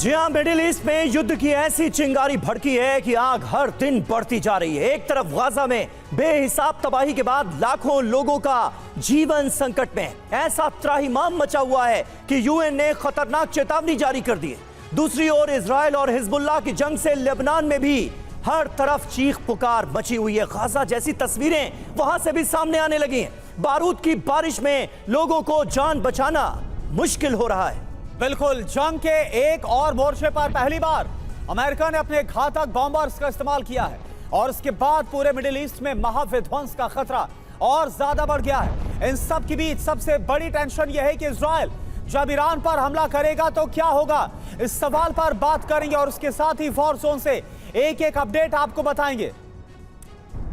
जी हां, middle east में युद्ध की ऐसी चिंगारी भड़की है कि आग हर दिन बढ़ती जा रही है। एक तरफ गाजा में बेहिसाब तबाही के बाद लाखों लोगों का जीवन संकट में है। ऐसा त्राहिमाम मचा हुआ है कि यूएन ने खतरनाक चेतावनी जारी कर दी है। दूसरी ओर इजराइल और हिजबुल्लाह की जंग से लेबनान में भी हर तरफ चीख पुकार मची हुई है। गाजा जैसी तस्वीरें वहां से भी सामने आने लगी हैं। बारूद की बारिश में लोगों को जान बचाना मुश्किल हो रहा है। बिल्कुल, जंग के एक और मोर्चे पर पहली बार अमेरिका ने अपने घातक बॉम्बर्स का इस्तेमाल किया है और इसके बाद पूरे मिडिल ईस्ट में महाविध्वंस का खतरा और ज्यादा बढ़ गया है। इन सब के बीच सबसे बड़ी टेंशन यह है कि इजराइल जब ईरान पर हमला करेगा तो क्या होगा, इस सवाल पर बात करेंगे और उसके साथ ही वॉर जोन से एक एक अपडेट आपको बताएंगे।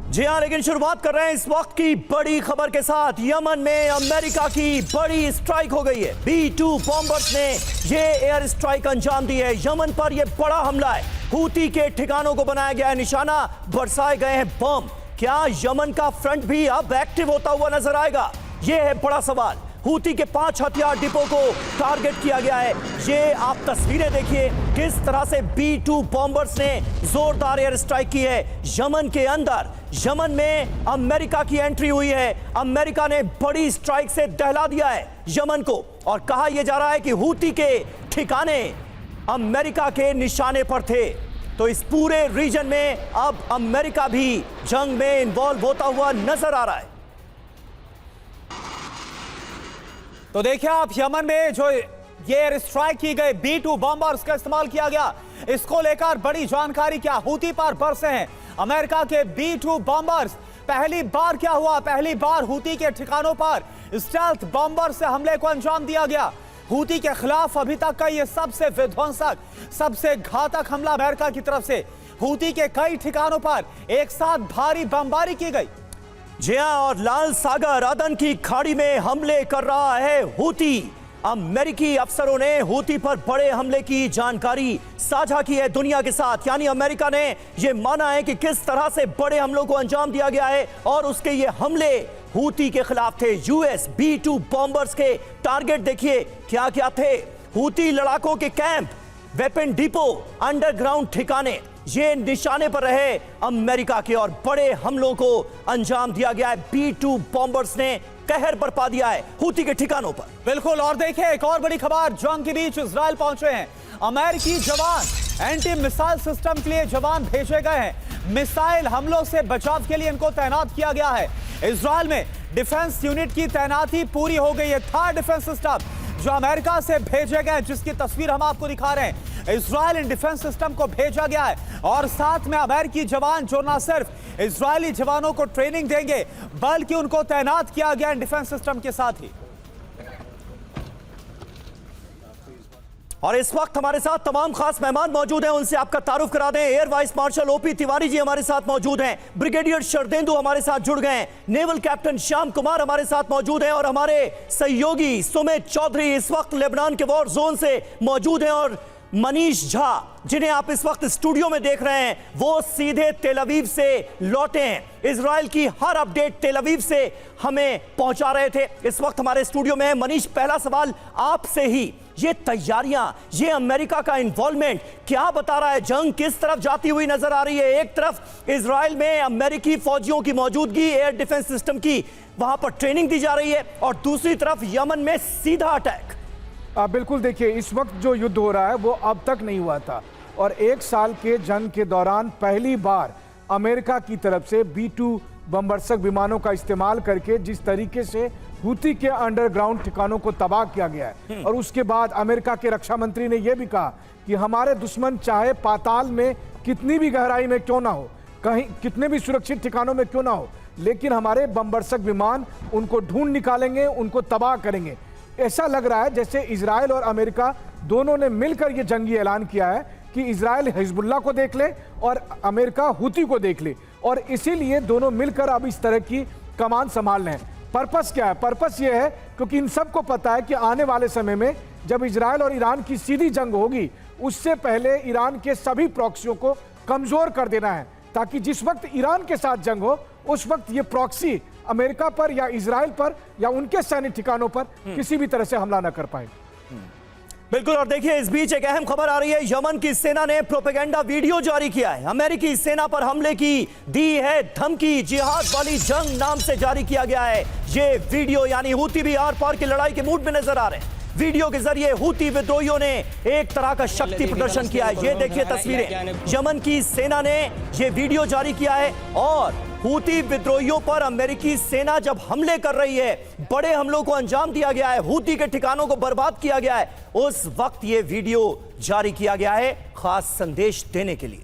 जी हां, लेकिन शुरुआत कर रहे हैं इस वक्त की बड़ी खबर के साथ। यमन में अमेरिका की बड़ी स्ट्राइक हो गई है। B-2 बॉम्बर्स ने ये एयर स्ट्राइक अंजाम दी है। यमन पर यह बड़ा हमला है। हूती के ठिकानों को बनाया गया है निशाना, बरसाए गए हैं बम। क्या यमन का फ्रंट भी अब एक्टिव होता हुआ नजर आएगा? यह है बड़ा सवाल। हूती के 5 हथियार डिपो को टारगेट किया गया है। ये आप तस्वीरें देखिए किस तरह से B-2 बॉम्बर्स ने जोरदार एयर स्ट्राइक की है यमन के अंदर। यमन में अमेरिका की एंट्री हुई है। अमेरिका ने बड़ी स्ट्राइक से दहला दिया है यमन को और कहा यह जा रहा है कि हूती के ठिकाने अमेरिका के निशाने पर थे। तो इस पूरे रीजन में अब अमेरिका भी जंग में इन्वॉल्व होता हुआ नजर आ रहा है। तो देखिए आप, यमन में जो ये एयर स्ट्राइक की गई B-2 बॉम्बर्स का इस्तेमाल किया गया, इसको लेकर बड़ी जानकारी क्या हूती पर बरसे हैं अमेरिका के B-2 बॉम्बर्स। पहली बार क्या हुआ, पहली बार हूती के ठिकानों पर स्टेल्थ बॉम्बर से हमले को अंजाम दिया गया। हूती के खिलाफ अभी तक का यह सबसे विध्वंसक, सबसे घातक हमला अमेरिका की तरफ से हूती के कई ठिकानों पर एक साथ भारी बमबारी की गई। जी हां, और लाल सागर अदन की खाड़ी में हमले कर रहा है हूती। अमेरिकी अफसरों ने हूती पर बड़े हमले की जानकारी साझा की है दुनिया के साथ। यानी अमेरिका ने यह माना है कि किस तरह से बड़े हमलों को अंजाम दिया गया है और उसके ये हमले हूती के खिलाफ थे। यूएस B-2 बॉम्बर्स के टारगेट देखिए क्या क्या थे। हूती लड़ाकों के कैंप, वेपन डिपो, अंडरग्राउंड ठिकाने, ये निशाने पर रहे अमेरिका के और बड़े हमलों को अंजाम दिया गया है। B-2 बॉम्बर्स ने कहर बरपा दिया है हूती के ठिकानों पर। बिल्कुल, और देखिए एक और बड़ी खबर, जंग के बीच इजराइल पहुंचे हैं अमेरिकी जवान। एंटी मिसाइल सिस्टम के लिए जवान भेजे गए हैं। मिसाइल हमलों से बचाव के लिए इनको तैनात किया गया है। इजराइल में डिफेंस यूनिट की तैनाती पूरी हो गई है। थर्ड डिफेंस सिस्टम जो अमेरिका से भेजे गए, जिसकी तस्वीर हम आपको दिखा रहे हैं, इजराइल इन डिफेंस सिस्टम को भेजा गया है और साथ में अमेरिकी जवान जो न सिर्फ इजरायली जवानों को ट्रेनिंग देंगे बल्कि उनको तैनात किया गया इन डिफेंस सिस्टम के साथ ही। और इस वक्त हमारे साथ तमाम खास मेहमान मौजूद हैं, उनसे आपका तारुफ करा दें। Air vice marshal OP Tiwari ji हमारे साथ मौजूद हैं, ब्रिगेडियर शरदेंदु हमारे साथ जुड़ गए हैं, नेवल कैप्टन श्याम कुमार हमारे साथ मौजूद हैं और हमारे सहयोगी सुमित चौधरी इस वक्त लेबनान के वॉर जोन से मौजूद हैं और मनीष झा जिन्हें आप इस वक्त स्टूडियो में देख रहे हैं वो सीधे तेल अवीव से लौटे हैं। इजराइल की हर अपडेट तेल अवीव से हमें पहुंचा रहे थे। इस वक्त हमारे स्टूडियो में है मनीष, पहला सवाल आपसे ही, ये तैयारियां, ये अमेरिका का इन्वॉल्वमेंट क्या बता रहा है? जंग किस तरफ जाती हुई नजर आ रही है? एक तरफ इजराइल में अमेरिकी फौजियों की मौजूदगी, एयर डिफेंस सिस्टम की वहां पर ट्रेनिंग दी जा रही है और दूसरी तरफ यमन में सीधा अटैक। बिल्कुल, देखिए इस वक्त जो युद्ध हो रहा है वो अब तक नहीं हुआ था और 1 साल के जंग के दौरान पहली बार अमेरिका की तरफ से B-2 बमबरसक विमानों का इस्तेमाल करके जिस तरीके से हूती के अंडरग्राउंड ठिकानों को तबाह किया गया है और उसके बाद अमेरिका के रक्षा मंत्री ने यह भी कहा कि हमारे दुश्मन चाहे पाताल में कितनी भी गहराई में क्यों ना हो, कहीं कितने भी सुरक्षित ठिकानों में क्यों ना हो, लेकिन हमारे बमबरसक विमान उनको ढूंढ निकालेंगे, उनको तबाह करेंगे। ऐसा लग रहा है जैसे इजराइल और अमेरिका दोनों ने मिलकर यह जंगी ऐलान किया है कि इजराइल हिजबुल्लाह को देख ले और अमेरिका हूती को देख ले और इसीलिए दोनों मिलकर अब इस तरह की कमान संभाल रहे हैं। पर्पस क्या है? पर्पस यह है क्योंकि इन सबको पता है कि आने वाले समय में जब इजराइल और ईरान की सीधी जंग होगी उससे पहले ईरान के सभी प्रॉक्सियों को कमजोर कर देना है ताकि जिस वक्त ईरान के साथ जंग हो उस वक्त ये प्रॉक्सी अमेरिका पर या इजराइल पर या उनके सैन्य ठिकानों पर किसी भी तरह से हमला न कर पाए। बिल्कुल। और देखिए इस बीच एक अहम खबर आ रही है, यमन की सेना ने प्रोपेगेंडा वीडियो जारी किया है। अमेरिकी सेना पर हमले की दी है धमकी, जिहाद वाली जंग नाम से जारी किया गया है ये वीडियो। यानी हूती भी आर पार की लड़ाई के मूड में नजर आ रहे हैं। वीडियो के जरिए हूती विद्रोहियों ने एक तरह का शक्ति प्रदर्शन किया है। ये देखिए तस्वीरें, यमन की सेना ने ये वीडियो जारी किया है और हूती विद्रोहियों पर अमेरिकी सेना जब हमले कर रही है, बड़े हमलों को अंजाम दिया गया है, हूती के ठिकानों को बर्बाद किया गया है, उस वक्त ये वीडियो जारी किया गया है खास संदेश देने के लिए।